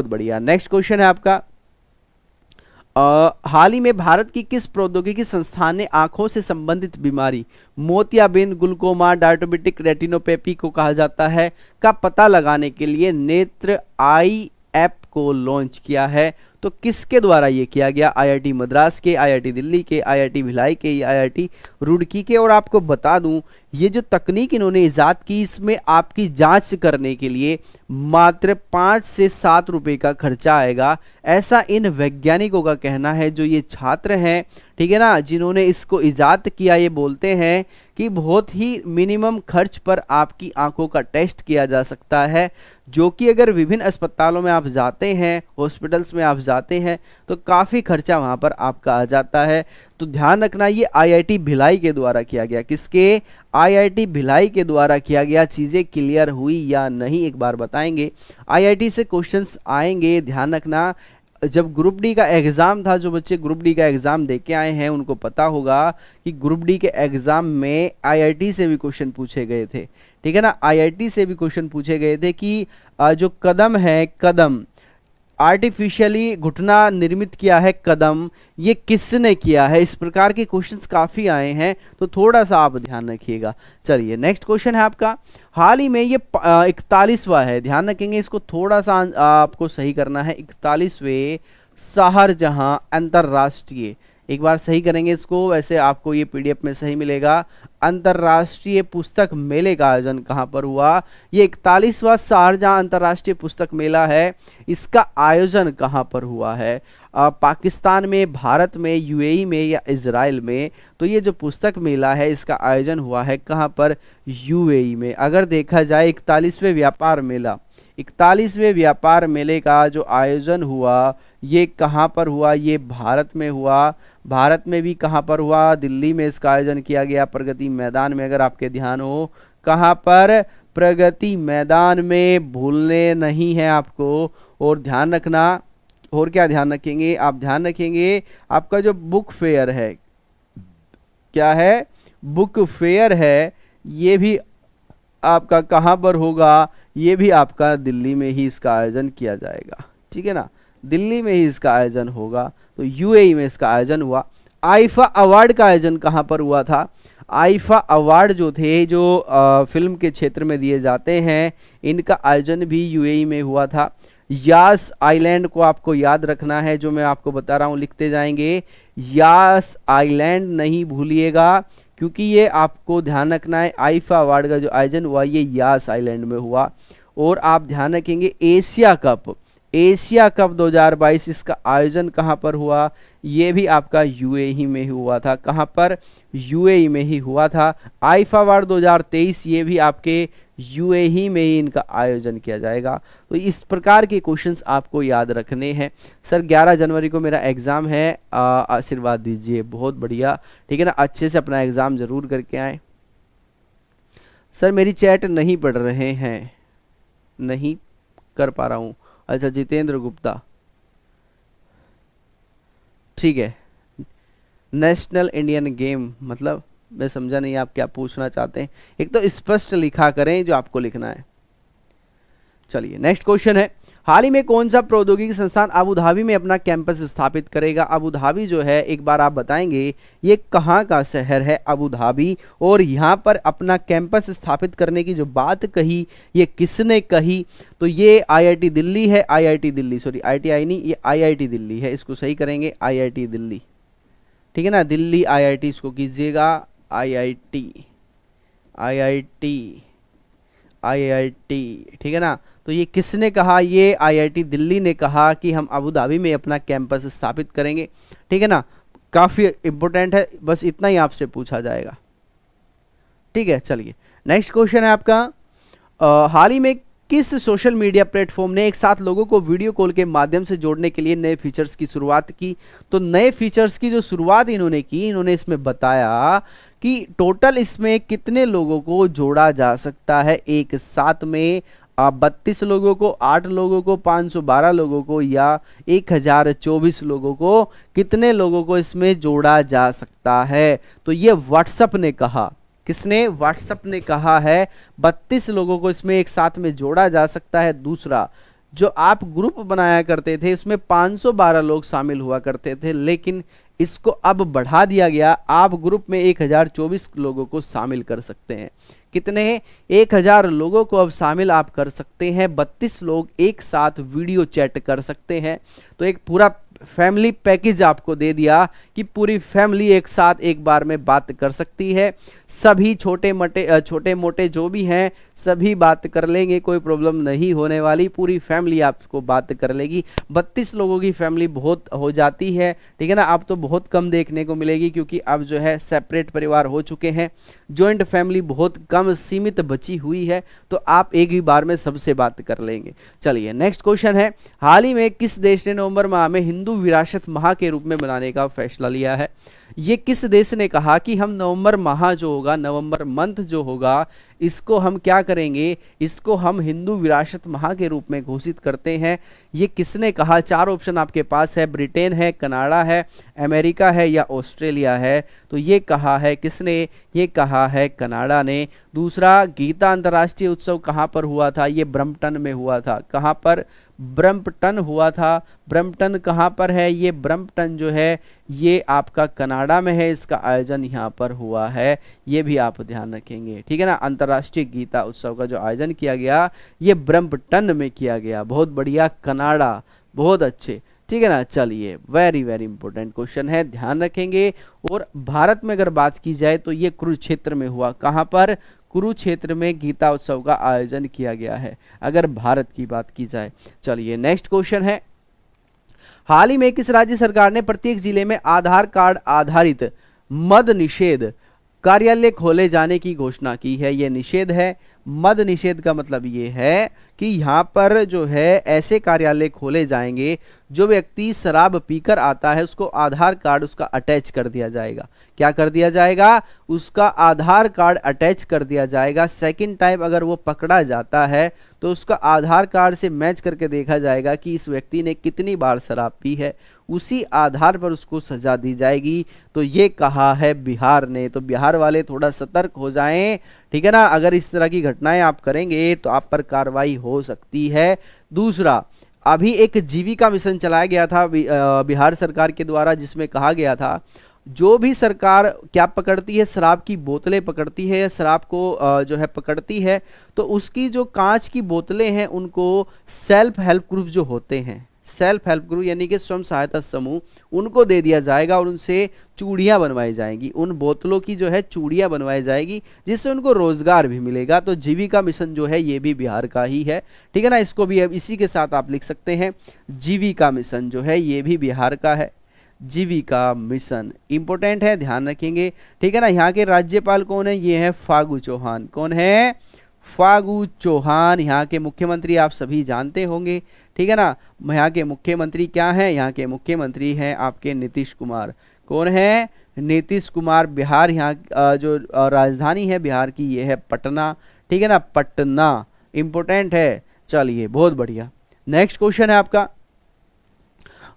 बहुत बढ़िया। Next question है आपका, हाल ही में भारत की किस प्रौद्योगिकी संस्थान ने आंखों से संबंधित बीमारी मोतियाबिंद, ग्लूकोमा, डायबिटिक रेटिनोपैथी को कहा जाता है, का पता लगाने के लिए नेत्र आई ऐप को लॉन्च किया है? तो किसके द्वारा ये किया गया? आईआईटी मद्रास के, आईआईटी दिल्ली के, आईआईटी भिलाई के या आईआईटी रुड़की के? और आपको बता दूं, ये जो तकनीक इन्होंने इजाद की, इसमें आपकी जांच करने के लिए मात्र 5 से 7 रुपए का खर्चा आएगा, ऐसा इन वैज्ञानिकों का कहना है। जो ये छात्र हैं, ठीक है ना, जिन्होंने इसको इजाद किया, ये बोलते हैं कि बहुत ही मिनिमम खर्च पर आपकी आंखों का टेस्ट किया जा सकता है, जो कि अगर विभिन्न अस्पतालों में आप जाते हैं, हॉस्पिटल्स में आप जाते हैं, तो काफ़ी खर्चा वहाँ पर आपका आ जाता है। तो ध्यान रखना, ये आईआईटी भिलाई के द्वारा किया गया। किसके? आईआईटी भिलाई के द्वारा किया गया। चीज़ें क्लियर हुई या नहीं एक बार बताएंगे। आईआईटी से क्वेश्चंस आएंगे, ध्यान रखना। जब ग्रुप डी का एग्ज़ाम था, जो बच्चे ग्रुप डी का एग्ज़ाम दे के आए हैं उनको पता होगा कि ग्रुप डी के एग्ज़ाम में आईआईटी से भी क्वेश्चन पूछे गए थे, ठीक है ना। आईआईटी से भी क्वेश्चन पूछे गए थे कि जो कदम है, कदम आर्टिफिशियली घुटना निर्मित किया है, कदम ये किसने किया है? इस प्रकार के क्वेश्चंस काफ़ी आए हैं, तो थोड़ा सा आप ध्यान रखिएगा। चलिए नेक्स्ट क्वेश्चन है आपका, हाल ही में ये 41वां है, ध्यान रखेंगे, इसको थोड़ा सा आपको सही करना है। 41वें शाहजहां अंतर्राष्ट्रीय, एक बार सही करेंगे इसको, वैसे आपको ये पीडीएफ में सही मिलेगा। अंतर्राष्ट्रीय पुस्तक मेले का आयोजन कहाँ पर हुआ? ये 41वां शाहजहां अंतर्राष्ट्रीय पुस्तक मेला है, इसका आयोजन कहाँ पर हुआ है? पाकिस्तान में, भारत में, यूएई में या इजराइल में? तो ये जो पुस्तक मेला है, इसका आयोजन हुआ है कहाँ पर? यूएई में। अगर देखा जाए 41वें व्यापार मेला, 41वें व्यापार मेले का जो आयोजन हुआ, ये कहाँ पर हुआ? ये भारत में हुआ। भारत में भी कहाँ पर हुआ? दिल्ली में इसका आयोजन किया गया, प्रगति मैदान में, अगर आपके ध्यान हो। कहाँ पर? प्रगति मैदान में, भूलने नहीं है आपको। और ध्यान रखना, और क्या ध्यान रखेंगे आप? ध्यान रखेंगे आपका जो बुक फेयर है, क्या है? बुक फेयर है, ये भी आपका कहाँ पर होगा? ये भी आपका दिल्ली में ही इसका आयोजन किया जाएगा, ठीक है ना, दिल्ली में ही इसका आयोजन होगा। तो यूएई में इसका आयोजन हुआ। आईफा अवार्ड का आयोजन कहाँ पर हुआ था? आईफा अवार्ड जो थे, जो फिल्म के क्षेत्र में दिए जाते हैं, इनका आयोजन भी यूएई में हुआ था। यास आइलैंड को आपको याद रखना है, जो मैं आपको बता रहा हूँ लिखते जाएंगे। यास आइलैंड नहीं भूलिएगा, क्योंकि ये आपको ध्यान रखना है। आईफा अवार्ड का जो आयोजन हुआ, ये यास आइलैंड में हुआ। और आप ध्यान रखेंगे एशिया कप, एशिया कप 2022, इसका आयोजन कहाँ पर हुआ? ये भी आपका यूएई में ही हुआ था। कहाँ पर? यूएई में ही हुआ था। आईफा अवार्ड 2023, ये भी आपके यूएई में ही इनका आयोजन किया जाएगा। तो इस प्रकार के क्वेश्चंस आपको याद रखने हैं। सर 11 जनवरी को मेरा एग्ज़ाम है, आशीर्वाद दीजिए। बहुत बढ़िया, ठीक है ना, अच्छे से अपना एग्ज़ाम ज़रूर करके आए। सर मेरी चैट नहीं पढ़ रहे हैं, नहीं कर पा रहा हूँ। अच्छा, जितेंद्र गुप्ता, ठीक है। नेशनल इंडियन गेम मतलब मैं समझा नहीं आप क्या पूछना चाहते हैं। एक तो स्पष्ट लिखा करें जो आपको लिखना है। चलिए नेक्स्ट क्वेश्चन है, हाल ही में कौन सा प्रौद्योगिकी संस्थान अबू धाबी में अपना कैंपस स्थापित करेगा? अबू धाबी जो है, एक बार आप बताएंगे ये कहाँ का शहर है अबू धाबी, और यहाँ पर अपना कैंपस स्थापित करने की जो बात कही, ये किसने कही? तो ये आईआईटी दिल्ली है, आईआईटी दिल्ली, सॉरी आईटीआई नहीं, ये आईआईटी दिल्ली है, इसको सही करेंगे आईआईटी दिल्ली, ठीक है ना, दिल्ली आईआईटी इसको कीजिएगा, आईआईटी आईआईटी आईआईटी, ठीक है ना। तो ये किसने कहा? ये आईआईटी दिल्ली ने कहा कि हम अबू धाबी में अपना कैंपस स्थापित करेंगे, ठीक है ना। काफ़ी इंपॉर्टेंट है, बस इतना ही आपसे पूछा जाएगा, ठीक है। चलिए नेक्स्ट क्वेश्चन है आपका, हाल ही में किस सोशल मीडिया प्लेटफॉर्म ने एक साथ लोगों को वीडियो कॉल के माध्यम से जोड़ने के लिए नए फीचर्स की शुरुआत की? तो नए फीचर्स की जो शुरुआत इन्होंने की, इन्होंने इसमें बताया कि टोटल इसमें कितने लोगों को जोड़ा जा सकता है एक साथ में। 32 लोगों को, 8 लोगों को, 512 लोगों को या 1024 लोगों को, कितने लोगों को इसमें जोड़ा जा सकता है? तो ये व्हाट्सएप ने कहा, किसने? व्हाट्सएप ने कहा है 32 लोगों को इसमें एक साथ में जोड़ा जा सकता है। दूसरा, जो आप ग्रुप बनाया करते थे उसमें 512 लोग शामिल हुआ करते थे, लेकिन इसको अब बढ़ा दिया गया, आप ग्रुप में 1024 लोगों को शामिल कर सकते हैं। कितने? 1000 लोगों को अब शामिल आप कर सकते हैं। 32 लोग एक साथ वीडियो चैट कर सकते हैं। तो एक पूरा फैमिली पैकेज आपको दे दिया कि पूरी फैमिली एक साथ एक बार में बात कर सकती है। सभी छोटे मोटे जो भी हैं सभी बात कर लेंगे, कोई प्रॉब्लम नहीं होने वाली, पूरी फैमिली आपको बात कर लेगी। 32 लोगों की फैमिली बहुत हो जाती है, ठीक है ना। अब तो बहुत कम देखने को मिलेगी क्योंकि अब जो है सेपरेट परिवार हो चुके हैं, जॉइंट फैमिली बहुत कम सीमित बची हुई है, तो आप एक ही बार में सबसे बात कर लेंगे। चलिए नेक्स्ट क्वेश्चन है, हाल ही में किस देश ने नवंबर माह में हिंदू विरासत माह के रूप में मनाने का फैसला लिया है? ये किस देश ने कहा कि हम नवंबर माह जो होगा, नवंबर मंथ जो होगा, इसको हम क्या करेंगे, इसको हम हिंदू विरासत माह के रूप में घोषित करते हैं। ये किसने कहा? 4 ऑप्शन आपके पास है, ब्रिटेन है, कनाडा है, अमेरिका है या ऑस्ट्रेलिया है। तो ये कहा है किसने? ये कहा है कनाडा ने। दूसरा, गीता अंतर्राष्ट्रीय उत्सव कहाँ पर हुआ था? ये ब्रम्पटन में हुआ था। कहाँ पर? ब्रम्पटन हुआ था। ब्रम्पटन कहाँ पर है? ये ब्रम्पटन जो है ये आपका कनाडा में है, इसका आयोजन यहाँ पर हुआ है, ये भी आप ध्यान रखेंगे, ठीक है ना। अंतर्राष्ट्रीय गीता उत्सव का जो आयोजन किया गया ये ब्रम्पटन में किया गया। बहुत बढ़िया, कनाडा, बहुत अच्छे, ठीक है ना। चलिए, वेरी वेरी इंपॉर्टेंट क्वेश्चन है, ध्यान रखेंगे। और भारत में अगर बात की जाए तो ये कुरुक्षेत्र में हुआ। कहाँ पर? कुरुक्षेत्र में गीता उत्सव का आयोजन किया गया है, अगर भारत की बात की जाए। चलिए नेक्स्ट क्वेश्चन है, हाल ही में किस राज्य सरकार ने प्रत्येक जिले में आधार कार्ड आधारित मद निषेध कार्यालय खोले जाने की घोषणा की है? ये निषेध है। मद निषेध का मतलब ये है कि यहाँ पर जो है ऐसे कार्यालय खोले जाएंगे, जो व्यक्ति शराब पीकर आता है उसको आधार कार्ड उसका अटैच कर दिया जाएगा। क्या कर दिया जाएगा? उसका आधार कार्ड अटैच कर दिया जाएगा। सेकंड टाइम अगर वो पकड़ा जाता है तो उसका आधार कार्ड से मैच करके देखा जाएगा कि इस व्यक्ति ने कितनी बार शराब पी है, उसी आधार पर उसको सजा दी जाएगी। तो ये कहा है बिहार ने। तो बिहार वाले थोड़ा सतर्क हो जाएं, ठीक है ना। अगर इस तरह की घटनाएं आप करेंगे तो आप पर कार्रवाई हो सकती है। दूसरा, अभी एक जीविका मिशन चलाया गया था बिहार सरकार के द्वारा, जिसमें कहा गया था जो भी सरकार क्या पकड़ती है, शराब की बोतलें पकड़ती है, शराब को जो है पकड़ती है, तो उसकी जो कांच की बोतलें हैं उनको सेल्फ हेल्प ग्रुप जो होते हैं, सेल्फ हेल्प ग्रुप यानी कि स्वयं सहायता समूह, उनको दे दिया जाएगा और उनसे चूड़ियां बनवाई जाएंगी। उन बोतलों की जो है चूड़ियां बनवाई जाएगी, जिससे उनको रोजगार भी मिलेगा। तो जीविका मिशन जो है ये भी बिहार का ही है, ठीक है ना। इसको भी अब इसी के साथ आप लिख सकते हैं, जीविका मिशन जो है ये भी बिहार का है। जीविका मिशन इंपॉर्टेंट है, ध्यान रखेंगे, ठीक है ना। यहाँ के राज्यपाल कौन है? ये है फागू चौहान। कौन है? फागू चौहान। यहाँ के मुख्यमंत्री आप सभी जानते होंगे, ठीक है ना। यहाँ के मुख्यमंत्री क्या हैं? यहाँ के मुख्यमंत्री हैं आपके नीतीश कुमार। कौन है? नीतीश कुमार। बिहार यहाँ जो राजधानी है बिहार की ये है पटना, ठीक है ना, पटना इंपॉर्टेंट है। चलिए बहुत बढ़िया, नेक्स्ट क्वेश्चन है आपका,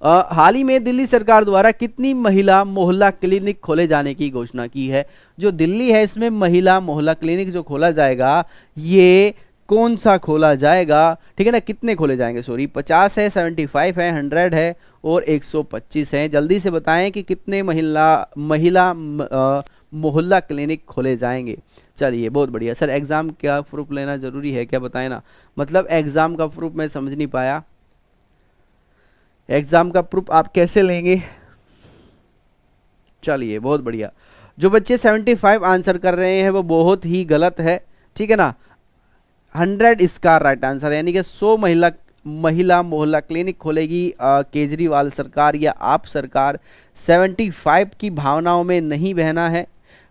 हाल ही में दिल्ली सरकार द्वारा कितनी महिला मोहल्ला क्लिनिक खोले जाने की घोषणा की है? जो दिल्ली है इसमें महिला मोहल्ला क्लिनिक जो खोला जाएगा ये कौन सा खोला जाएगा, ठीक है ना। कितने खोले जाएंगे? सॉरी, 50 है, 75 है, 100 है और 125 है। जल्दी से बताएं कि कितने महिला मोहल्ला क्लिनिक खोले जाएंगे। चलिए बहुत बढ़िया। सर एग्जाम क्या प्रूफ लेना जरूरी है क्या, बताएं ना। मतलब एग्जाम का प्रूफ मैं समझ नहीं पाया, एग्जाम का प्रूफ आप कैसे लेंगे? चलिए बहुत बढ़िया। जो बच्चे 75 आंसर कर रहे हैं वो बहुत ही गलत है, ठीक है ना। 100 इसका राइट आंसर है, यानी कि 100 महिला मोहल्ला क्लिनिक खोलेगी केजरीवाल सरकार या आप सरकार। 75 की भावनाओं में नहीं बहना है।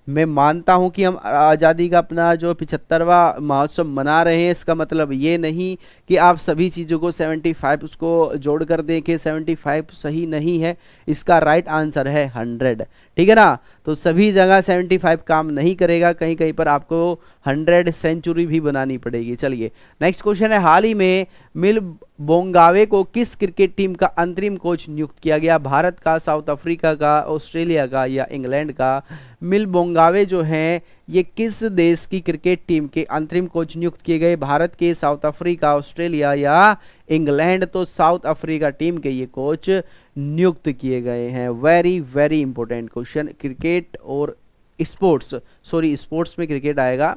मैं मानता हूं कि हम आज़ादी का अपना जो 75वां महोत्सव मना रहे हैं, इसका मतलब ये नहीं कि आप सभी चीज़ों को 75 उसको जोड़ कर दें कि 75 सही नहीं है। इसका राइट आंसर है 100, ठीक है ना। तो सभी जगह 75 काम नहीं करेगा, कहीं कहीं पर आपको 100 सेंचुरी भी बनानी पड़ेगी। चलिए नेक्स्ट क्वेश्चन है, हाल ही में मिल बोंगावे को किस क्रिकेट टीम का अंतरिम कोच नियुक्त किया गया? भारत का, साउथ अफ्रीका का, ऑस्ट्रेलिया का या इंग्लैंड का? मिल बोंगावे जो हैं ये किस देश की क्रिकेट टीम के अंतरिम कोच नियुक्त किए गए? भारत के, साउथ अफ्रीका, ऑस्ट्रेलिया या इंग्लैंड? तो साउथ अफ्रीका टीम के ये कोच नियुक्त किए गए हैं। Very very important question, cricket और स्पोर्ट्स, सॉरी स्पोर्ट्स में क्रिकेट आएगा,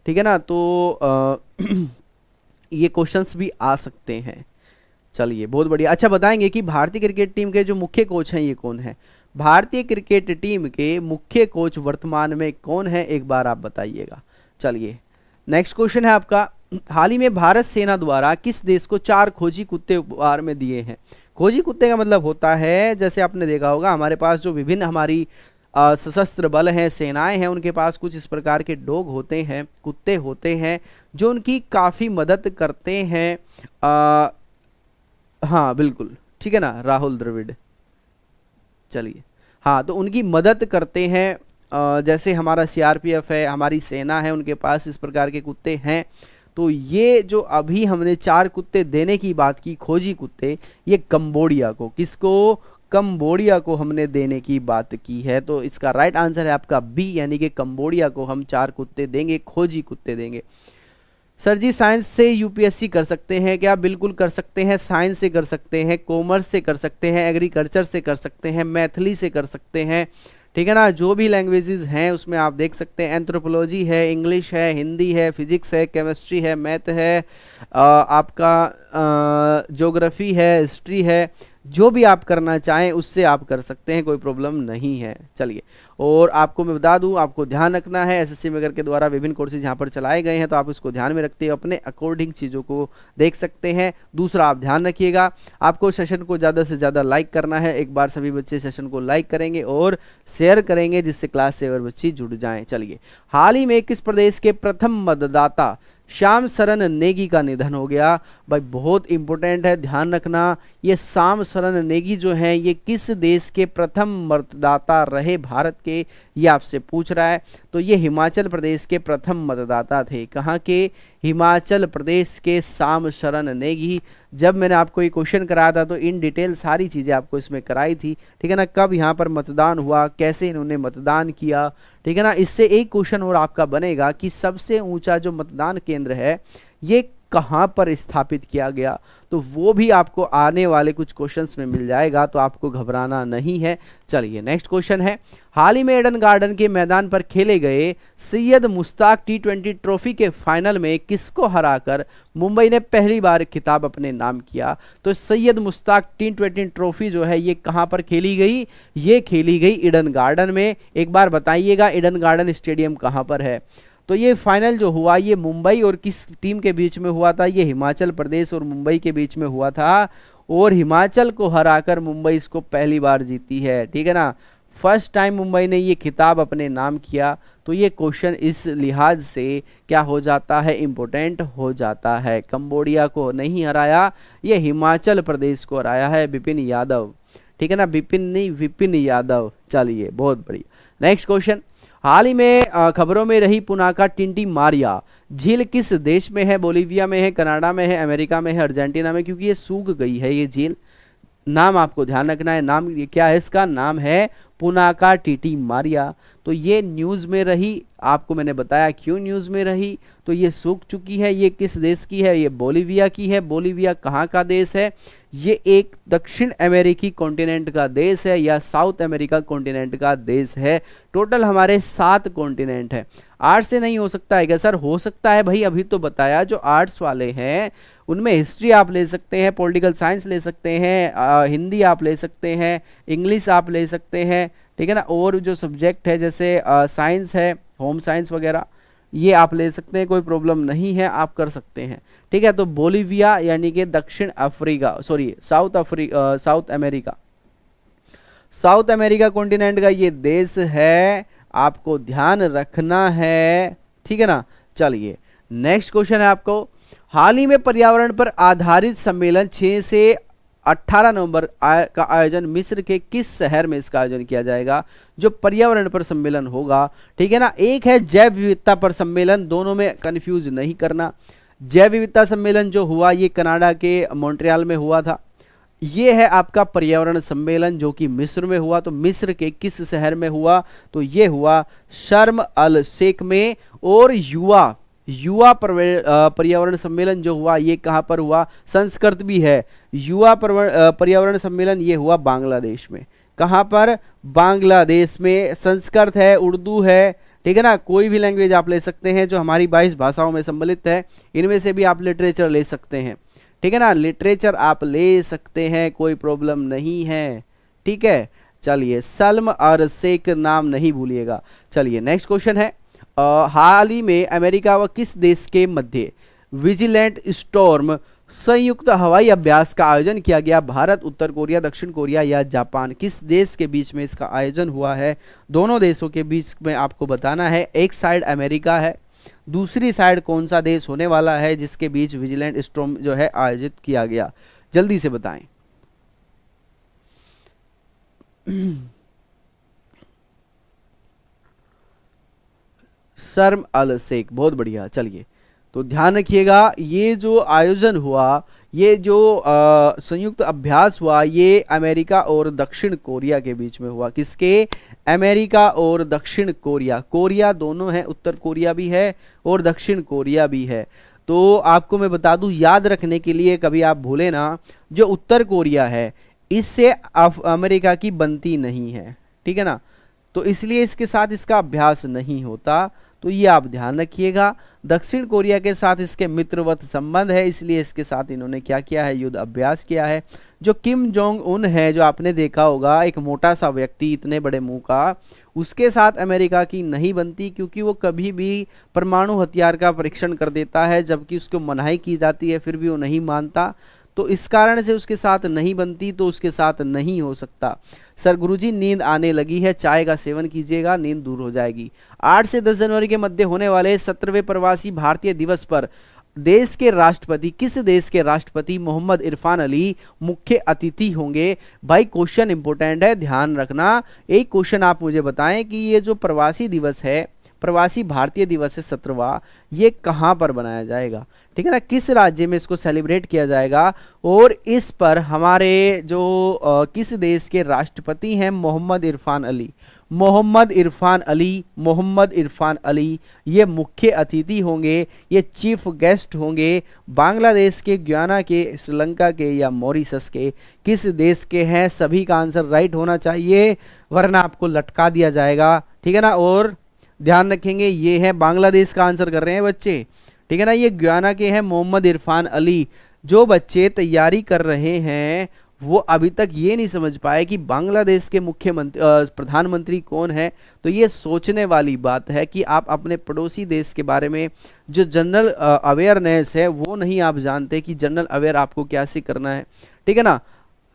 ठीक है ना, तो ये क्वेश्चंस भी आ सकते हैं। चलिए बहुत बढ़िया। अच्छा बताएंगे कि भारतीय क्रिकेट टीम के जो मुख्य कोच हैं ये कौन है? भारतीय क्रिकेट टीम के मुख्य कोच वर्तमान में कौन है, एक बार आप बताइएगा। चलिए नेक्स्ट क्वेश्चन है आपका, हाल ही में भारत सेना द्वारा किस देश को 4 खोजी कुत्ते उपहार में दिए हैं? खोजी कुत्ते का मतलब होता है, जैसे आपने देखा होगा हमारे पास जो विभिन्न हमारी सशस्त्र बल हैं, सेनाएं हैं, उनके पास कुछ इस प्रकार के डॉग होते हैं, कुत्ते होते हैं जो उनकी काफ़ी मदद करते हैं। हाँ बिल्कुल ठीक है ना, राहुल द्रविड़। चलिए हाँ, तो उनकी मदद करते हैं, जैसे हमारा सीआरपीएफ है, हमारी सेना है, उनके पास इस प्रकार के कुत्ते हैं। तो ये जो अभी हमने 4 कुत्ते देने की बात की, खोजी कुत्ते, ये कंबोडिया को, किसको? कंबोडिया को हमने देने की बात की है। तो इसका राइट आंसर है आपका बी, यानी कि कंबोडिया को हम 4 कुत्ते देंगे, खोजी कुत्ते देंगे। सर जी साइंस से यूपीएससी कर सकते हैं क्या? बिल्कुल कर सकते हैं, साइंस से कर सकते हैं, कॉमर्स से कर सकते हैं, एग्रीकल्चर से कर सकते हैं, मैथिली से कर सकते हैं, ठीक है ना, जो भी लैंग्वेजेस हैं उसमें आप देख सकते हैं, एंथ्रोपोलॉजी है, इंग्लिश है, हिंदी है, फिजिक्स है, केमिस्ट्री है, मैथ है, आपका ज्योग्राफी है, हिस्ट्री है, जो भी आप करना चाहें उससे आप कर सकते हैं, कोई प्रॉब्लम नहीं है। चलिए, और आपको मैं बता दूं, आपको ध्यान रखना है, एसएससी मेकर के द्वारा विभिन्न कोर्सेज यहाँ पर चलाए गए हैं, तो आप इसको ध्यान में रखते हुए अपने अकॉर्डिंग चीज़ों को देख सकते हैं। दूसरा, आप ध्यान रखिएगा, आपको सेशन को ज़्यादा से ज़्यादा लाइक करना है। एक बार सभी बच्चे सेशन को लाइक करेंगे और शेयर करेंगे, जिससे क्लास से और बच्चे जुड़ जाएँ। चलिए, हाल ही में किस प्रदेश के प्रथम मतदाता श्याम शरण नेगी का निधन हो गया? भाई बहुत इंपॉर्टेंट है, ध्यान रखना, ये श्याम शरण नेगी जो हैं ये किस देश के प्रथम मतदाता रहे भारत के, ये आपसे पूछ रहा है। तो ये हिमाचल प्रदेश के प्रथम मतदाता थे। कहाँ के? हिमाचल प्रदेश के श्याम शरण नेगी। जब मैंने आपको ये क्वेश्चन कराया था तो इन डिटेल सारी चीज़ें आपको इसमें कराई थी, ठीक है ना, कब यहाँ पर मतदान हुआ, कैसे इन्होंने मतदान किया, ठीक है ना। इससे एक क्वेश्चन और आपका बनेगा कि सबसे ऊंचा जो मतदान केंद्र है ये कहाँ पर स्थापित किया गया, तो वो भी आपको आने वाले कुछ क्वेश्चंस में मिल जाएगा, तो आपको घबराना नहीं है। चलिए नेक्स्ट क्वेश्चन है, हाल ही में ईडन गार्डन के मैदान पर खेले गए सैयद मुश्ताक T20 ट्रॉफी के फाइनल में किसको हराकर मुंबई ने पहली बार खिताब अपने नाम किया? तो सैयद मुश्ताक T20 ट्रॉफी जो है ये कहाँ पर खेली गई? ये खेली गई ईडन गार्डन में। एक बार बताइएगा ईडन गार्डन स्टेडियम कहाँ पर है? तो ये फाइनल जो हुआ ये मुंबई और किस टीम के बीच में हुआ था? ये हिमाचल प्रदेश और मुंबई के बीच में हुआ था, और हिमाचल को हराकर मुंबई इसको पहली बार जीती है, ठीक है ना। फर्स्ट टाइम मुंबई ने ये खिताब अपने नाम किया। तो ये क्वेश्चन इस लिहाज से क्या हो जाता है? इम्पोर्टेंट हो जाता है। कंबोडिया को नहीं हराया, ये हिमाचल प्रदेश को हराया है विपिन यादव, ठीक है ना, विपिन नहीं विपिन यादव। चलिए बहुत बढ़िया। नेक्स्ट क्वेश्चन, हाल ही में खबरों में रही पुनाका टिंटी मारिया झील किस देश में है? बोलीविया में है, कनाडा में है, अमेरिका में है, अर्जेंटीना में? क्योंकि ये सूख गई है ये झील। नाम आपको ध्यान रखना है, नाम ये क्या है? इसका नाम है पुनाका टिंटी मारिया। तो ये न्यूज़ में रही, आपको मैंने बताया क्यों न्यूज़ में रही। तो ये सूख चुकी है। ये किस देश की है? ये बोलीविया की है। बोलीविया कहाँ का देश है? ये एक दक्षिण अमेरिकी कॉन्टिनेंट का देश है या साउथ अमेरिका कॉन्टिनेंट का देश है। टोटल हमारे 7 कॉन्टिनेंट है। 8 से नहीं हो सकता है क्या सर? हो सकता है भाई, अभी तो बताया। जो आर्ट्स वाले हैं उनमें हिस्ट्री आप ले सकते हैं, पॉलिटिकल साइंस ले सकते हैं, हिंदी आप ले सकते हैं, इंग्लिश आप ले सकते हैं, ठीक है ना। और जो सब्जेक्ट है जैसे साइंस है, होम साइंस वगैरह, ये आप ले सकते हैं, कोई प्रॉब्लम नहीं है, आप कर सकते हैं, ठीक है। तो बोलीविया यानी कि दक्षिण Africa, sorry south America, south America continent का ये देश है, आपको ध्यान रखना है, ठीक है ना। चलिए नेक्स्ट क्वेश्चन है आपको, हाल ही में पर्यावरण पर आधारित सम्मेलन 6 से 18 नवंबर का आयोजन मिस्र के किस शहर में इसका आयोजन किया जाएगा, जो पर्यावरण पर सम्मेलन होगा। ठीक है ना, एक है जैव विविधता पर सम्मेलन, दोनों में कंफ्यूज नहीं करना। जैव विविधता सम्मेलन जो हुआ ये कनाडा के मॉन्ट्रियल में हुआ था। ये है आपका पर्यावरण सम्मेलन जो कि मिस्र में हुआ, तो मिस्र के किस शहर में हुआ, तो ये हुआ शर्म अल शेख में। और युवा पर्यावरण सम्मेलन जो हुआ ये कहाँ पर हुआ, संस्कृत भी है, युवा पर्यावरण सम्मेलन ये हुआ बांग्लादेश में। कहाँ पर, बांग्लादेश में। संस्कृत है, उर्दू है, ठीक है ना, कोई भी लैंग्वेज आप ले सकते हैं जो हमारी 22 भाषाओं में सम्मिलित है, इनमें से भी आप लिटरेचर ले सकते हैं। ठीक है ना, लिटरेचर आप ले सकते हैं, कोई प्रॉब्लम नहीं है। ठीक है, चलिए सल्म और शेख नाम नहीं भूलिएगा। चलिए नेक्स्ट क्वेश्चन है, हाल ही में अमेरिका व किस देश के मध्य विजिलेंट स्टॉर्म संयुक्त हवाई अभ्यास का आयोजन किया गया, भारत, उत्तर कोरिया, दक्षिण कोरिया या जापान, किस देश के बीच में इसका आयोजन हुआ है। दोनों देशों के बीच में आपको बताना है, एक साइड अमेरिका है, दूसरी साइड कौन सा देश होने वाला है जिसके बीच विजिलेंट स्टॉर्म जो है आयोजित किया गया, जल्दी से बताएं। शर्म अल शेख, बहुत बढ़िया। चलिए तो ध्यान रखिएगा, ये जो आयोजन हुआ, ये जो संयुक्त अभ्यास हुआ, ये अमेरिका और दक्षिण कोरिया के बीच में हुआ। किसके, अमेरिका और दक्षिण कोरिया, कोरिया दोनों हैं, उत्तर कोरिया भी है और दक्षिण कोरिया भी है। तो आपको मैं बता दूं, याद रखने के लिए, कभी आप भूले ना, जो उत्तर कोरिया है इससे अमेरिका की बनती नहीं है, ठीक है ना, तो इसलिए इसके साथ इसका अभ्यास नहीं होता, तो ये आप ध्यान रखिएगा। दक्षिण कोरिया के साथ इसके मित्रवत संबंध है, इसलिए इसके साथ इन्होंने क्या किया है, युद्ध अभ्यास किया है। जो किम जोंग उन है, जो आपने देखा होगा, एक मोटा सा व्यक्ति इतने बड़े मुंह का, उसके साथ अमेरिका की नहीं बनती, क्योंकि वो कभी भी परमाणु हथियार का परीक्षण कर देता है, जबकि उसको मनाही की जाती है फिर भी वो नहीं मानता, तो इस कारण से उसके साथ नहीं बनती, तो उसके साथ नहीं हो सकता। सर गुरुजी नींद आने लगी है, चाय का सेवन कीजिएगा, नींद दूर हो जाएगी। 8 से 10 जनवरी के मध्य होने वाले 17वें प्रवासी भारतीय दिवस पर देश के राष्ट्रपति, किस देश के राष्ट्रपति मोहम्मद इरफान अली मुख्य अतिथि होंगे। भाई क्वेश्चन इंपॉर्टेंट है, ध्यान रखना। एक क्वेश्चन आप मुझे बताएं कि ये जो प्रवासी दिवस है, प्रवासी भारतीय दिवस है 17वां, ये कहाँ पर बनाया जाएगा, ठीक है ना, किस राज्य में इसको सेलिब्रेट किया जाएगा। और इस पर हमारे जो किस देश के राष्ट्रपति हैं, मोहम्मद इरफान अली, मोहम्मद इरफान अली ये मुख्य अतिथि होंगे, ये चीफ गेस्ट होंगे। बांग्लादेश के, गुयाना के, श्रीलंका के या मॉरिशस के, किस देश के हैं, सभी का आंसर राइट होना चाहिए, वरना आपको लटका दिया जाएगा, ठीक है ना। और ध्यान रखेंगे, ये है बांग्लादेश का आंसर कर रहे हैं बच्चे, ठीक है ना, ये गुयाना के हैं मोहम्मद इरफान अली। जो बच्चे तैयारी कर रहे हैं वो अभी तक ये नहीं समझ पाए कि बांग्लादेश के मुख्यमंत्री प्रधानमंत्री कौन है, तो ये सोचने वाली बात है कि आप अपने पड़ोसी देश के बारे में जो जनरल अवेयरनेस है वो नहीं आप जानते कि जनरल अवेयर आपको कैसे करना है, ठीक है ना।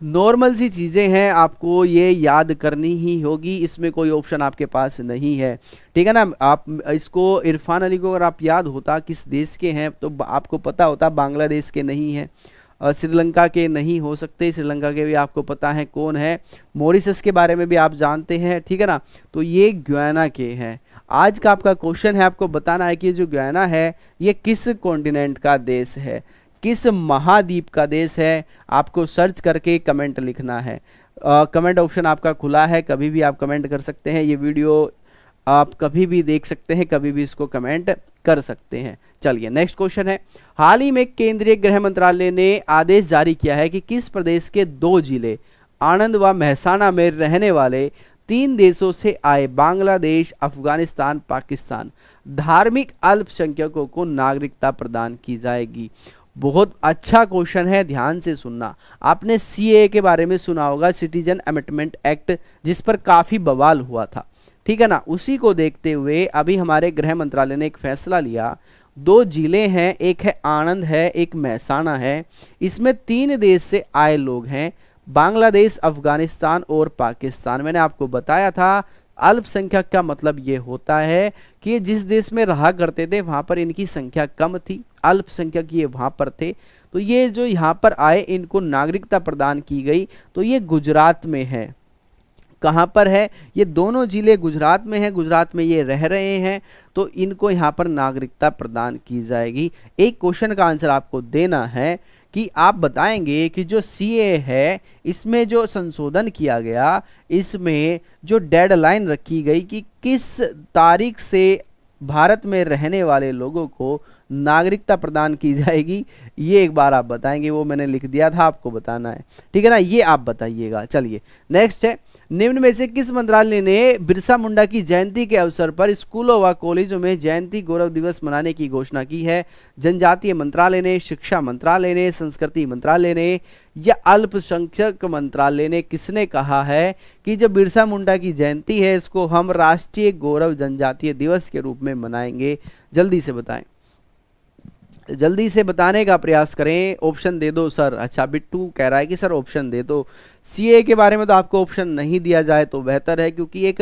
नॉर्मल सी चीज़ें हैं, आपको ये याद करनी ही होगी, इसमें कोई ऑप्शन आपके पास नहीं है, ठीक है ना। आप इसको, इरफान अली को अगर आप याद होता किस देश के हैं, तो आपको पता होता बांग्लादेश के नहीं है, श्रीलंका के नहीं हो सकते, श्रीलंका के भी आपको पता है कौन है, मॉरिशस के बारे में भी आप जानते हैं, ठीक है ना, तो ये गुयाना के हैं। आज का आपका क्वेश्चन है, आपको बताना है कि जो गुयाना है ये किस कॉन्टिनेंट का देश है, किस महाद्वीप का देश है, आपको सर्च करके कमेंट लिखना है। कमेंट ऑप्शन आपका खुला है, कभी भी आप कमेंट कर सकते हैं, ये वीडियो आप कभी भी देख सकते हैं, कभी भी इसको कमेंट कर सकते हैं। चलिए नेक्स्ट क्वेश्चन है, हाल ही में केंद्रीय गृह मंत्रालय ने आदेश जारी किया है कि किस प्रदेश के 2 जिले आणंद व मेहसाणा में रहने वाले 3 देशों से आए बांग्लादेश, अफगानिस्तान, पाकिस्तान धार्मिक अल्पसंख्यकों को नागरिकता प्रदान की जाएगी। बहुत अच्छा क्वेश्चन है, ध्यान से सुनना। आपने सीएए के बारे में सुना होगा, सिटीजन अमेंडमेंट एक्ट, जिस पर काफी बवाल हुआ था, ठीक है ना, उसी को देखते हुए अभी हमारे गृह मंत्रालय ने एक फैसला लिया। 2 जिले हैं, एक है आणंद है, एक मेहसाणा है, इसमें 3 देश से आए लोग हैं, बांग्लादेश, अफगानिस्तान और पाकिस्तान। मैंने आपको बताया था अल्पसंख्यक का मतलब ये होता है कि ये जिस देश में रहा करते थे वहां पर इनकी संख्या कम थी, अल्पसंख्यक ये वहां पर थे, तो ये जो यहाँ पर आए इनको नागरिकता प्रदान की गई, तो ये गुजरात में है। कहाँ पर है? ये दोनों जिले गुजरात में है, गुजरात में ये रह रहे हैं, तो इनको यहाँ पर नागरिकता प्रदान की जाएगी। एक क्वेश्चन का आंसर आपको देना है कि आप बताएंगे कि जो सीए है इसमें जो संशोधन किया गया, इसमें जो डेडलाइन रखी गई कि किस तारीख से भारत में रहने वाले लोगों को नागरिकता प्रदान की जाएगी, ये एक बार आप बताएंगे। वो मैंने लिख दिया था, आपको बताना है, ठीक है ना, ये आप बताइएगा। चलिए नेक्स्ट है, निम्न में से किस मंत्रालय ने बिरसा मुंडा की जयंती के अवसर पर स्कूलों व कॉलेजों में जयंती गौरव दिवस मनाने की घोषणा की है? जनजातीय मंत्रालय ने, शिक्षा मंत्रालय ने, संस्कृति मंत्रालय ने या अल्पसंख्यक मंत्रालय ने? किसने कहा है कि जो बिरसा मुंडा की जयंती है इसको हम राष्ट्रीय गौरव जनजातीय दिवस के रूप में मनाएंगे? जल्दी से बताएं, जल्दी से बताने का प्रयास करें। ऑप्शन दे दो सर। अच्छा, बिट्टू कह रहा है कि सर ऑप्शन दे दो। सीए के बारे में तो आपको ऑप्शन नहीं दिया जाए तो बेहतर है, क्योंकि एक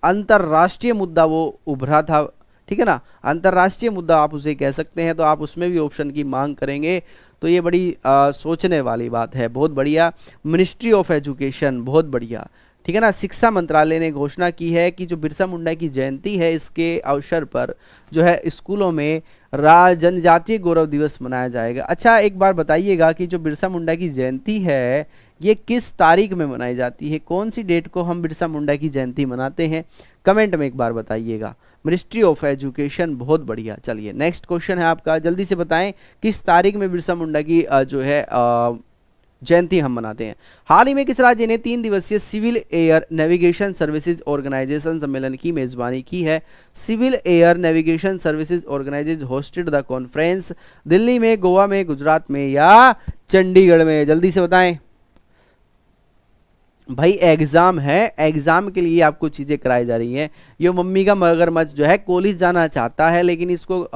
अंतरराष्ट्रीय मुद्दा वो उभरा था, ठीक है ना, अंतरराष्ट्रीय मुद्दा आप उसे कह सकते हैं, तो आप उसमें भी ऑप्शन की मांग करेंगे तो ये बड़ी सोचने वाली बात है। बहुत बढ़िया। मिनिस्ट्री ऑफ एजुकेशन, बहुत बढ़िया, ठीक है ना। शिक्षा मंत्रालय ने घोषणा की है कि जो बिरसा मुंडा की जयंती है इसके अवसर पर जो है स्कूलों में जनजातीय गौरव दिवस मनाया जाएगा। अच्छा, एक बार बताइएगा कि जो बिरसा मुंडा की जयंती है ये किस तारीख में मनाई जाती है? कौन सी डेट को हम बिरसा मुंडा की जयंती मनाते हैं? कमेंट में एक बार बताइएगा। मिनिस्ट्री ऑफ एजुकेशन, बहुत बढ़िया। चलिए नेक्स्ट क्वेश्चन है आपका, जल्दी से बताएं किस तारीख में बिरसा मुंडा की जो है जयंती हम मनाते हैं? हाल ही में किस राज्य ने 3 दिवसीय civil air navigation services organisation सम्मेलन की मेजबानी की है? Civil air navigation services organisation hosted the conference. Delhi में, गोवा में, गुजरात में या चंडीगढ़ में? जल्दी से बताएं भाई, एग्जाम है, एग्जाम के लिए आपको चीजें कराई जा रही हैं। ये मम्मी का मगरमच्छ जो है कॉलेज जाना चाहता है, लेकिन इसको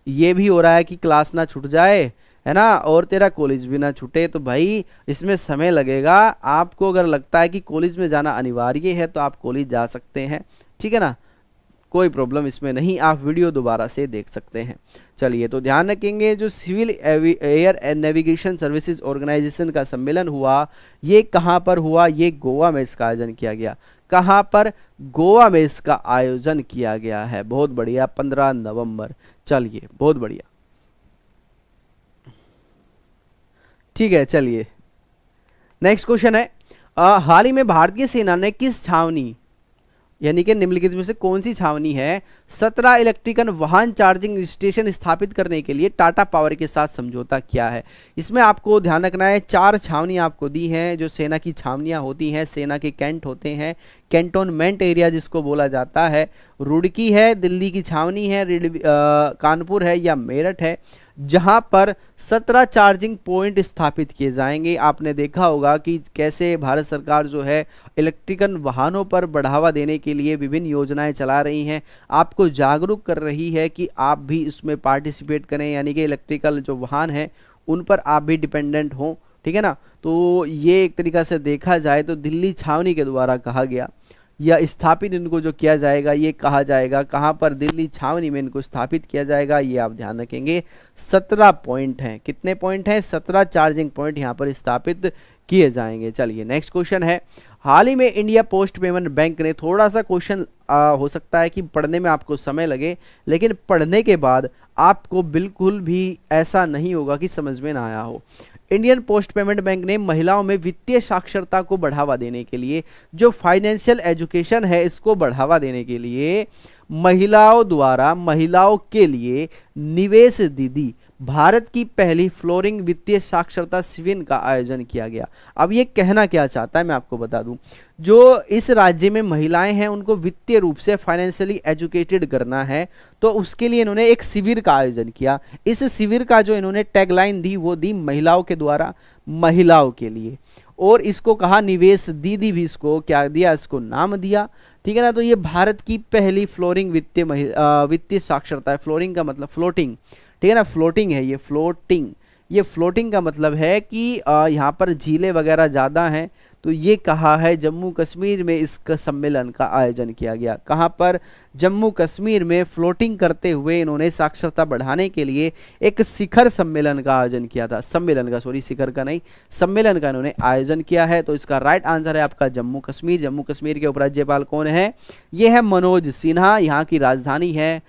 ये भी हो रहा है कि क्लास ना छूट जाए, है ना, और तेरा कॉलेज भी ना छूटे, तो भाई इसमें समय लगेगा। आपको अगर लगता है कि कॉलेज में जाना अनिवार्य है तो आप कॉलेज जा सकते हैं, ठीक है ना, कोई प्रॉब्लम इसमें नहीं, आप वीडियो दोबारा से देख सकते हैं। चलिए, तो ध्यान रखेंगे जो civil air and navigation services organisation का सम्मेलन हुआ, ये कहाँ पर हुआ? ये गोवा में इसका आयोजन किया गया। कहाँ पर? गोवा में इसका आयोजन किया गया है। बहुत बढ़िया, 15 नवंबर। चलिए, बहुत बढ़िया, ठीक है। चलिए नेक्स्ट क्वेश्चन है, हाल ही में भारतीय सेना ने किस छावनी, यानी कि निम्नलिखित में से कौन सी छावनी है 17 इलेक्ट्रिकल वाहन चार्जिंग स्टेशन स्थापित करने के लिए टाटा पावर के साथ समझौता किया है? इसमें आपको ध्यान रखना है, 4 छावनी आपको दी हैं जो सेना की छावनियां होती हैं, सेना के कैंट होते हैं, कैंटोनमेंट एरिया जिसको बोला जाता है। रुड़की है, दिल्ली की छावनी है, कानपुर है या मेरठ है, जहां पर 17 चार्जिंग पॉइंट स्थापित किए जाएंगे। आपने देखा होगा कि कैसे भारत सरकार जो है इलेक्ट्रिकल वाहनों पर बढ़ावा देने के लिए विभिन्न योजनाएं चला रही हैं, आपको जागरूक कर रही है कि आप भी इसमें पार्टिसिपेट करें, यानी कि इलेक्ट्रिकल जो वाहन हैं उन पर आप भी डिपेंडेंट हों, ठीक है ना। तो ये एक तरीका से देखा जाए तो दिल्ली छावनी के द्वारा कहा गया या स्थापित इनको जो किया जाएगा, ये कहा जाएगा कहाँ पर? दिल्ली छावनी में इनको स्थापित किया जाएगा। ये आप ध्यान रखेंगे। 17 पॉइंट हैं, कितने पॉइंट हैं? 17 चार्जिंग पॉइंट यहाँ पर स्थापित किए जाएंगे। चलिए नेक्स्ट क्वेश्चन है, हाल ही में इंडिया पोस्ट पेमेंट बैंक ने, थोड़ा सा क्वेश्चन हो सकता है कि पढ़ने में आपको समय लगे, लेकिन पढ़ने के बाद आपको बिल्कुल भी ऐसा नहीं होगा कि समझ में ना आया हो। इंडियन पोस्ट पेमेंट बैंक ने महिलाओं में वित्तीय साक्षरता को बढ़ावा देने के लिए, जो फाइनेंशियल एजुकेशन है इसको बढ़ावा देने के लिए, महिलाओं द्वारा महिलाओं के लिए निवेश दीदी भारत की पहली फ्लोरिंग वित्तीय साक्षरता शिविर का आयोजन किया गया। अब ये कहना क्या चाहता है मैं आपको बता दूं, जो इस राज्य में महिलाएं हैं उनको वित्तीय रूप से फाइनेंशियली एजुकेटेड करना है, तो उसके लिए इन्होंने एक शिविर का आयोजन किया। इस शिविर का जो इन्होंने टैगलाइन दी वो दी महिलाओं के द्वारा महिलाओं के लिए, और इसको कहा निवेश दीदी, भी इसको क्या दिया? इसको नाम दिया, ठीक है ना। तो ये भारत की पहली फ्लोरिंग वित्तीय साक्षरता है। फ्लोरिंग का मतलब फ्लोटिंग, ठीक है ना, फ्लोटिंग है ये, फ्लोटिंग। ये फ्लोटिंग का मतलब है कि यहाँ पर झीलें वगैरह ज़्यादा हैं तो ये कहा है जम्मू कश्मीर में इस सम्मेलन का आयोजन किया गया। कहाँ पर? जम्मू कश्मीर में फ्लोटिंग करते हुए इन्होंने साक्षरता बढ़ाने के लिए एक शिखर सम्मेलन का आयोजन किया था। सम्मेलन का, सॉरी शिखर का नहीं, सम्मेलन का इन्होंने आयोजन किया है। तो इसका राइट आंसर है आपका जम्मू कश्मीर। जम्मू कश्मीर के उपराज्यपाल कौन है? ये है मनोज सिन्हा। यहाँ की राजधानी है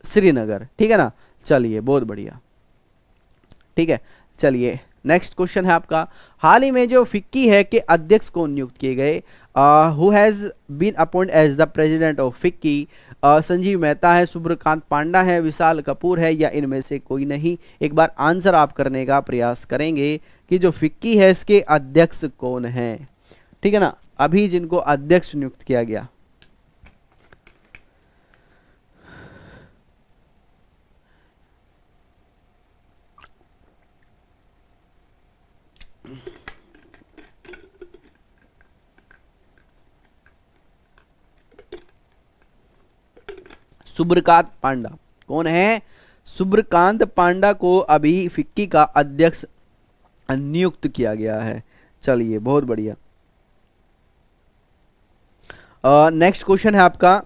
श्रीनगर। ठीक है ना, चलिए बहुत बढ़िया। ठीक है, चलिए नेक्स्ट क्वेश्चन है आपका, हाल ही में जो फिक्की है के अध्यक्ष को नियुक्त किए गए, who has been appoint as the president of FICCI? Sanjeev Mehta है, सूर्यकांत पांडा है, विशाल कपूर है, या इनमें से कोई नहीं? एक बार आंसर आप करने का प्रयास करेंगे कि जो फिक्की है इसके अध्यक्ष कौन है। ठीक है ना, अभी जिनको अध्यक्ष नियुक्त किया गया। सूर्यकांत पांडा कौन है? सूर्यकांत पांडा को अभी फिक्की का अध्यक्ष नियुक्त किया गया है। चलिए बहुत बढ़िया। नेक्स्ट क्वेश्चन है आपका,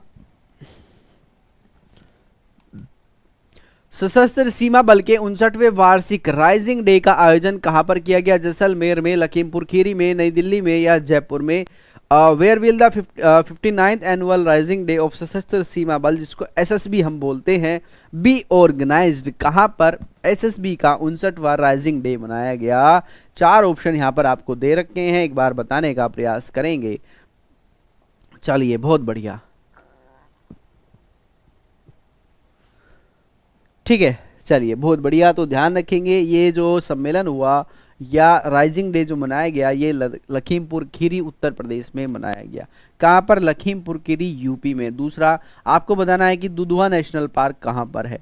सशस्त्र सीमा बल के 59वें वार्षिक राइजिंग डे का आयोजन कहां पर किया गया? जैसलमेर में, लखीमपुर खीरी में, नई दिल्ली में, या जयपुर में? Where will the 59th annual raising day of Sashastra Seema बल, जिसको एसएसबी हम बोलते हैं, बी ऑर्गेनाइज्ड? कहां पर एसएसबी का 59वां राइजिंग डे मनाया गया? 4 ऑप्शन यहां पर आपको दे रखे हैं, एक बार बताने का प्रयास करेंगे। चलिए बहुत बढ़िया। ठीक है, चलिए बहुत बढ़िया। तो ध्यान रखेंगे ये जो सम्मेलन हुआ या राइजिंग डे जो मनाया गया, ये लखीमपुर खीरी उत्तर प्रदेश में मनाया गया। कहाँ पर? लखीमपुर खीरी यूपी में। दूसरा आपको बताना है कि दुधवा नेशनल पार्क कहाँ पर है।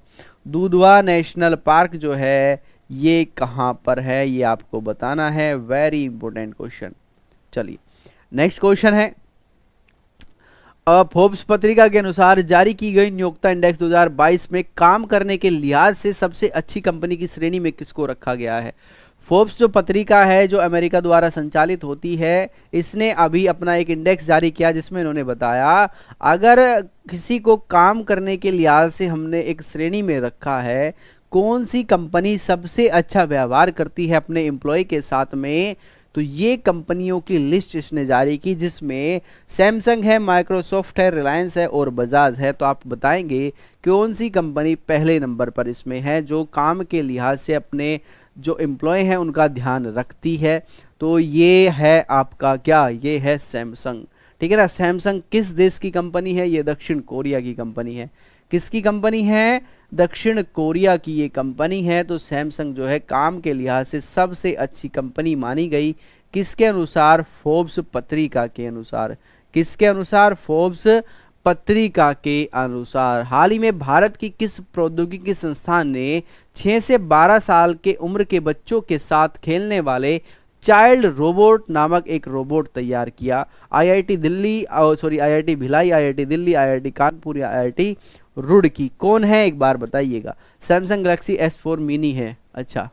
दुधवा नेशनल पार्क जो है ये कहाँ पर है, ये आपको बताना है। Very important question. चलिए नेक्स्ट क्वेश्चन है, फोर्ब्स पत्रिका के अनुसार जारी की गई नियोक्ता इंडेक्स 2022 में काम करने के लिहाज से सबसे अच्छी कंपनी की श्रेणी में किसको रखा गया है? फोर्ब्स जो पत्रिका है जो अमेरिका द्वारा संचालित होती है, इसने अभी अपना एक इंडेक्स जारी किया जिसमें इन्होंने बताया अगर किसी को काम करने के लिहाज से हमने एक श्रेणी में रखा है, कौन सी कंपनी सबसे अच्छा व्यवहार करती है अपने एम्प्लॉय के साथ में, तो ये कंपनियों की लिस्ट इसने जारी की, जिसमें सैमसंग है, माइक्रोसॉफ्ट है, रिलायंस है और बजाज है। तो आप बताएंगे कौन सी कंपनी पहले नंबर पर इसमें है जो काम के लिहाज से अपने जो एम्प्लॉय हैं उनका ध्यान रखती है? तो ये है आपका क्या? ये है सैमसंग। ठीक है ना। सैमसंग किस देश की कंपनी है? ये दक्षिण कोरिया की कंपनी है। किसकी कंपनी है? दक्षिण कोरिया की ये कंपनी है। तो सैमसंग जो है काम के लिहाज से सबसे अच्छी कंपनी मानी गई। किसके अनुसार? फोर्ब्स पत्रिका के अनुसार। किसके अनुसार? फोर्ब्स पत्रिका के अनुसार। हाल ही में भारत की किस प्रौद्योगिकी संस्थान ने 6 से 12 साल के उम्र के बच्चों के साथ खेलने वाले चाइल्ड रोबोट नामक एक रोबोट तैयार किया? IIT Delhi, sorry IIT Bhilai, IIT Delhi, IIT Kanpur या आईआईटी रुड़की? कौन है एक बार बताइएगा। सैमसंग गैलेक्सी S4 मिनी है। अच्छा,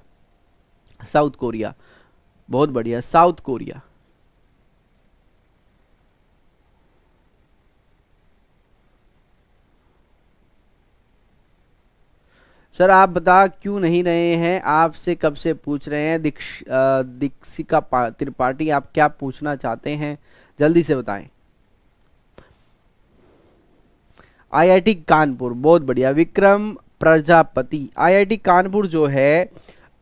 साउथ कोरिया। बहुत बढ़िया, साउथ कोरिया। सर आप बता क्यों नहीं रहे हैं? आपसे कब से पूछ रहे हैं। दीक्षिका त्रिपाठी, आप क्या पूछना चाहते हैं? जल्दी से बताएं। आईआईटी कानपुर, बहुत बढ़िया। विक्रम प्रजापति, आईआईटी कानपुर जो है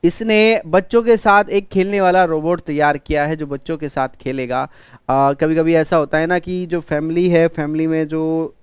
इसने बच्चों के साथ एक खेलने वाला रोबोट तैयार किया है जो बच्चों के साथ खेलेगा। कभी कभी ऐसा होता है ना कि जो फैमिली है, फैमिली में जो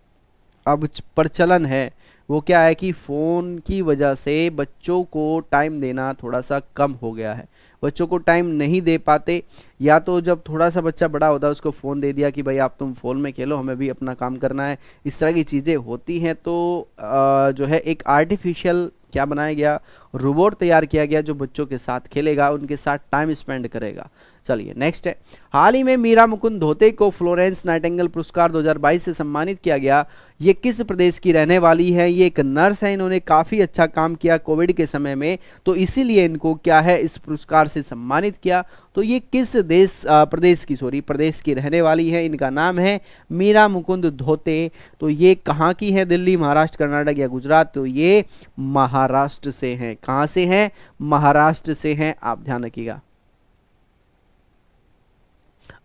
अब प्रचलन है वो क्या है कि फ़ोन की वजह से बच्चों को टाइम देना थोड़ा सा कम हो गया है। बच्चों को टाइम नहीं दे पाते, या तो जब थोड़ा सा बच्चा बड़ा होता है उसको फ़ोन दे दिया कि भाई आप तुम फ़ोन में खेलो, हमें भी अपना काम करना है, इस तरह की चीज़ें होती हैं। तो जो है एक आर्टिफिशियल क्या बनाया गया, रोबोट तैयार किया गया जो बच्चों के साथ खेलेगा, उनके साथ टाइम स्पेंड करेगा। चलिए नेक्स्ट है, हाल ही में मीरा मुकुंद धोते को फ्लोरेंस नाइटिंगेल पुरस्कार 2022 से सम्मानित किया गया। ये किस प्रदेश की रहने वाली है? ये एक नर्स है, इन्होंने काफ़ी अच्छा काम किया कोविड के समय में, तो इसीलिए इनको क्या है इस पुरस्कार से सम्मानित किया। तो ये किस प्रदेश की रहने वाली है? इनका नाम है मीरा मुकुंद धोते। तो ये कहाँ की है? दिल्ली, महाराष्ट्र, कर्नाटक या गुजरात? तो ये महाराष्ट्र से हैं। कहाँ से हैं? महाराष्ट्र से हैं, आप ध्यान रखिएगा।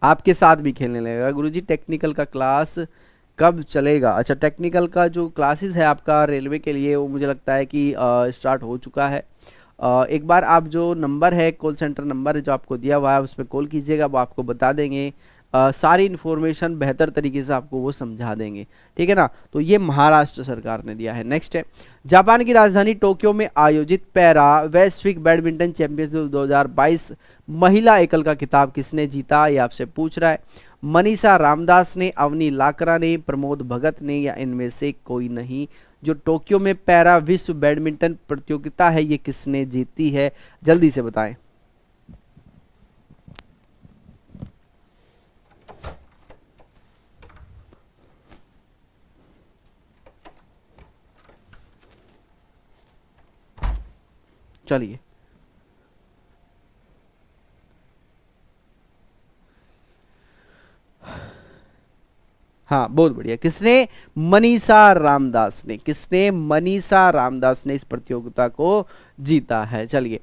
आपके साथ भी खेलने लगेगा। गुरुजी टेक्निकल का क्लास कब चलेगा? अच्छा, टेक्निकल का जो क्लासेस है आपका रेलवे के लिए, वो मुझे लगता है कि स्टार्ट हो चुका है। एक बार आप जो नंबर है, कॉल सेंटर नंबर जो आपको दिया हुआ है, उस पर कॉल कीजिएगा, वो आपको बता देंगे। सारी इन्फॉर्मेशन बेहतर तरीके से आपको वो समझा देंगे, ठीक है ना। तो ये महाराष्ट्र सरकार ने दिया है। नेक्स्ट है, जापान की राजधानी टोक्यो में आयोजित पैरा वैश्विक बैडमिंटन चैंपियनशिप 2022 महिला एकल का खिताब किसने जीता? ये आपसे पूछ रहा है। मनीषा रामदास ने, अवनी लाकरा ने, प्रमोद भगत ने, या इनमें से कोई नहीं। जो टोक्यो में पैरा विश्व बैडमिंटन प्रतियोगिता है, ये किसने जीती है? जल्दी से बताएं। चलिए, हाँ बहुत बढ़िया। किसने? मनीषा रामदास ने। किसने? मनीषा रामदास ने इस प्रतियोगिता को जीता है। चलिए,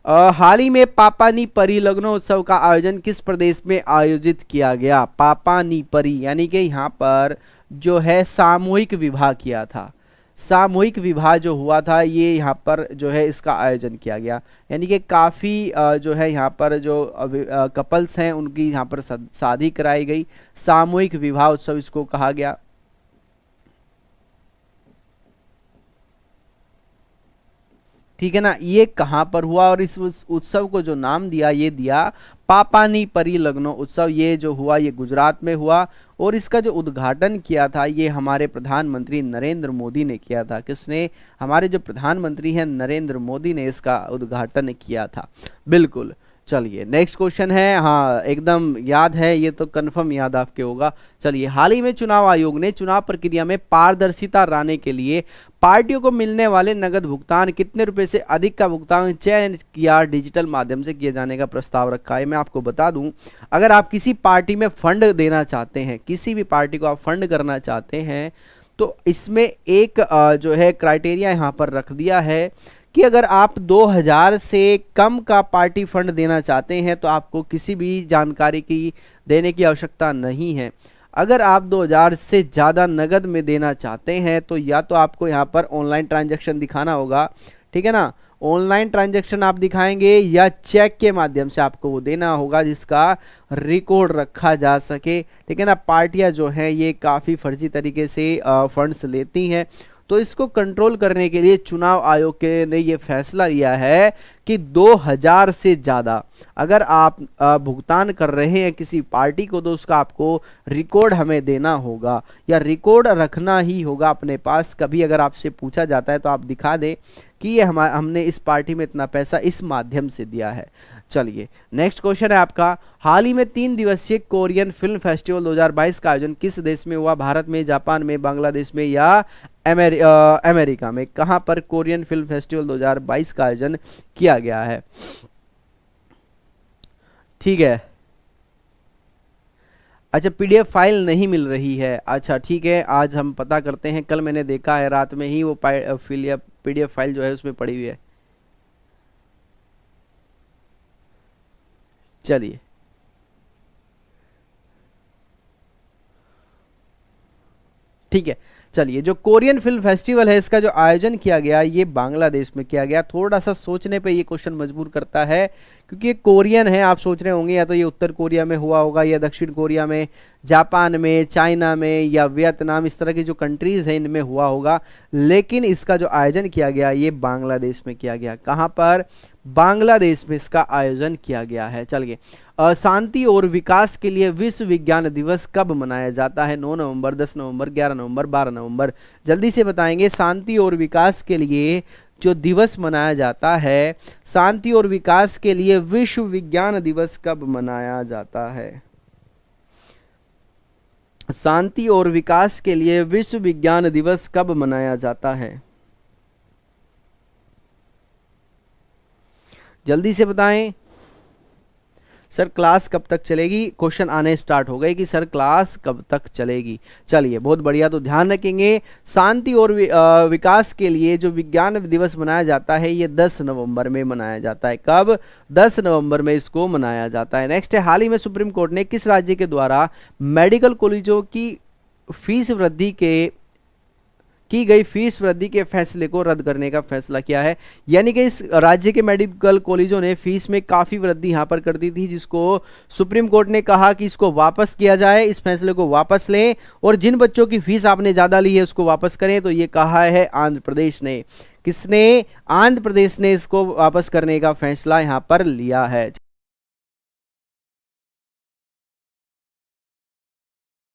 हाल ही में पापानी परी लग्नोत्सव का आयोजन किस प्रदेश में आयोजित किया गया? पापानी परी यानी कि यहाँ पर जो है सामूहिक विवाह किया था। सामूहिक विवाह जो हुआ था, ये यहाँ पर जो है इसका आयोजन किया गया। यानी कि काफ़ी जो है यहाँ पर जो कपल्स हैं उनकी यहाँ पर शादी कराई गई। सामूहिक विवाह उत्सव इसको कहा गया। ठीक है ना। ये कहाँ पर हुआ और इस उत्सव को जो नाम दिया, ये दिया पापानी परी लग्नो उत्सव। ये जो हुआ ये गुजरात में हुआ और इसका जो उद्घाटन किया था ये हमारे प्रधानमंत्री नरेंद्र मोदी ने किया था। किसने? हमारे जो प्रधानमंत्री हैं नरेंद्र मोदी ने इसका उद्घाटन किया था। बिल्कुल। चलिए नेक्स्ट क्वेश्चन है, हाँ एकदम याद है, ये तो कंफर्म याद आपके होगा। चलिए, हाल ही में चुनाव आयोग ने चुनाव प्रक्रिया में पारदर्शिता लाने के लिए पार्टियों को मिलने वाले नगद भुगतान कितने रुपए से अधिक का भुगतान चयन किया डिजिटल माध्यम से किए जाने का प्रस्ताव रखा है। मैं आपको बता दूं, अगर आप किसी पार्टी में फंड देना चाहते हैं, किसी भी पार्टी को आप फंड करना चाहते हैं, तो इसमें एक जो है क्राइटेरिया यहाँ पर रख दिया है कि अगर आप 2000 से कम का पार्टी फंड देना चाहते हैं तो आपको किसी भी जानकारी की देने की आवश्यकता नहीं है। अगर आप 2000 से ज़्यादा नगद में देना चाहते हैं तो या तो आपको यहाँ पर ऑनलाइन ट्रांजैक्शन दिखाना होगा, ठीक है ना। ऑनलाइन ट्रांजैक्शन आप दिखाएंगे या चेक के माध्यम से आपको वो देना होगा जिसका रिकॉर्ड रखा जा सके, ठीक है ना। पार्टियां जो हैं ये काफ़ी फर्जी तरीके से फंड्स लेती हैं, तो इसको कंट्रोल करने के लिए चुनाव आयोग ने ये फैसला लिया है कि 2000 से ज़्यादा अगर आप भुगतान कर रहे हैं किसी पार्टी को तो उसका आपको रिकॉर्ड हमें देना होगा या रिकॉर्ड रखना ही होगा अपने पास। कभी अगर आपसे पूछा जाता है तो आप दिखा दें कि ये हमने इस पार्टी में इतना पैसा इस माध्यम से दिया है। चलिए नेक्स्ट क्वेश्चन है आपका, हाल ही में 3 दिवसीय कोरियन फिल्म फेस्टिवल 2022 का आयोजन किस देश में हुआ? भारत में, जापान में, बांग्लादेश में या अमेरिका में? कहां पर कोरियन फिल्म फेस्टिवल 2022 का आयोजन किया गया है? ठीक है, अच्छा पीडीएफ फाइल नहीं मिल रही है। अच्छा ठीक है, आज हम पता करते हैं। कल मैंने देखा है रात में ही वो पीडीएफ फाइल जो है उसमें पड़ी हुई है। चलिए ठीक है, चलिए जो कोरियन फिल्म फेस्टिवल है इसका जो आयोजन किया गया ये बांग्लादेश में किया गया। थोड़ा सा सोचने पे ये क्वेश्चन मजबूर करता है क्योंकि ये कोरियन है। आप सोच रहे होंगे या तो ये उत्तर कोरिया में हुआ होगा या दक्षिण कोरिया में, जापान में, चाइना में या वियतनाम, इस तरह की जो कंट्रीज हैं इनमें हुआ होगा। लेकिन इसका जो आयोजन किया गया ये बांग्लादेश में किया गया। कहाँ पर? बांग्लादेश में इसका आयोजन किया गया है। चलिए, शांति और विकास के लिए विश्व विज्ञान दिवस कब मनाया जाता है? 9 नवंबर, 10 नवंबर, 11 नवंबर, 12 नवंबर? जल्दी से बताएंगे। शांति और विकास के लिए जो दिवस मनाया जाता है, शांति और विकास के लिए विश्व विज्ञान दिवस कब मनाया जाता है? शांति और विकास के लिए विश्व विज्ञान दिवस कब मनाया जाता है? जल्दी से बताएं। सर क्लास कब तक चलेगी? क्वेश्चन आने स्टार्ट हो गए कि सर क्लास कब तक चलेगी। चलिए बहुत बढ़िया, तो ध्यान रखेंगे शांति और विकास के लिए जो विज्ञान दिवस मनाया जाता है ये 10 नवंबर में मनाया जाता है। कब? 10 नवंबर में इसको मनाया जाता है। नेक्स्ट है, हाल ही में सुप्रीम कोर्ट ने किस राज्य के द्वारा मेडिकल कॉलेजों की फीस वृद्धि की गई फीस वृद्धि के फैसले को रद्द करने का फैसला किया है? यानी कि इस राज्य के मेडिकल कॉलेजों ने फीस में काफी वृद्धि यहां पर कर दी थी, जिसको सुप्रीम कोर्ट ने कहा कि इसको वापस किया जाए, इस फैसले को वापस लें और जिन बच्चों की फीस आपने ज्यादा ली है उसको वापस करें। तो ये कहा है आंध्र प्रदेश ने। किसने? आंध्र प्रदेश ने इसको वापस करने का फैसला यहां पर लिया है।